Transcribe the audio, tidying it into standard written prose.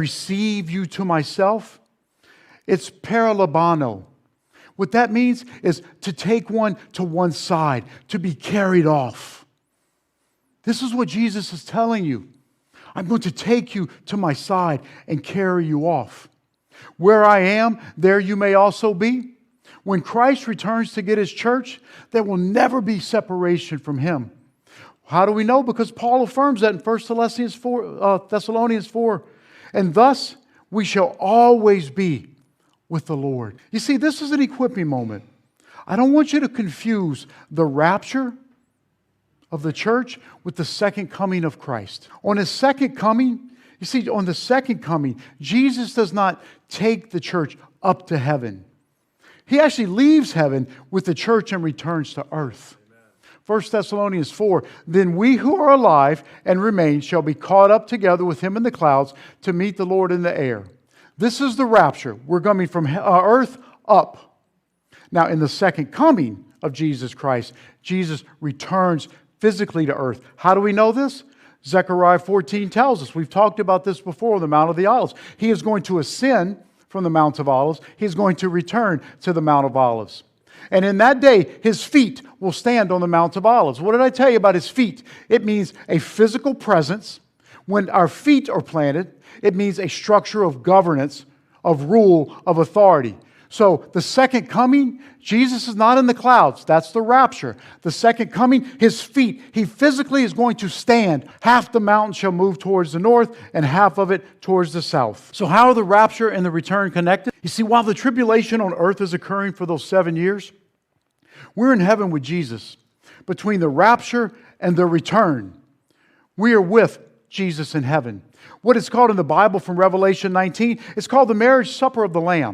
receive you to myself. It's paralabano. What that means is to take one to one side, to be carried off. This is what Jesus is telling you. I'm going to take you to my side and carry you off. Where I am, there you may also be. When Christ returns to get His church, there will never be separation from Him. How do we know? Because Paul affirms that in 1 Thessalonians 4. And thus we shall always be with the Lord. You see, this is an equipping moment. I don't want you to confuse the rapture of the church with the second coming of Christ. On His second coming, you see, on the second coming, Jesus does not take the church up to heaven. He actually leaves heaven with the church and returns to earth. 1 Thessalonians 4, then we who are alive and remain shall be caught up together with Him in the clouds to meet the Lord in the air. This is the rapture. We're coming from earth up. Now, in the second coming of Jesus Christ, Jesus returns physically to earth. How do we know this? Zechariah 14 tells us. We've talked about this before on the Mount of the Olives. He is going to ascend from the Mount of Olives. He's going to return to the Mount of Olives. And in that day, His feet will stand on the Mount of Olives. What did I tell you about His feet? It means a physical presence. When our feet are planted, it means a structure of governance, of rule, of authority. So the second coming, Jesus is not in the clouds. That's the rapture. The second coming, His feet, He physically is going to stand. Half the mountain shall move towards the north and half of it towards the south. So how are the rapture and the return connected? You see, while the tribulation on earth is occurring for those 7 years, we're in heaven with Jesus. Between the rapture and the return, we are with Jesus in heaven. What is called in the Bible from Revelation 19, it's called the marriage supper of the Lamb.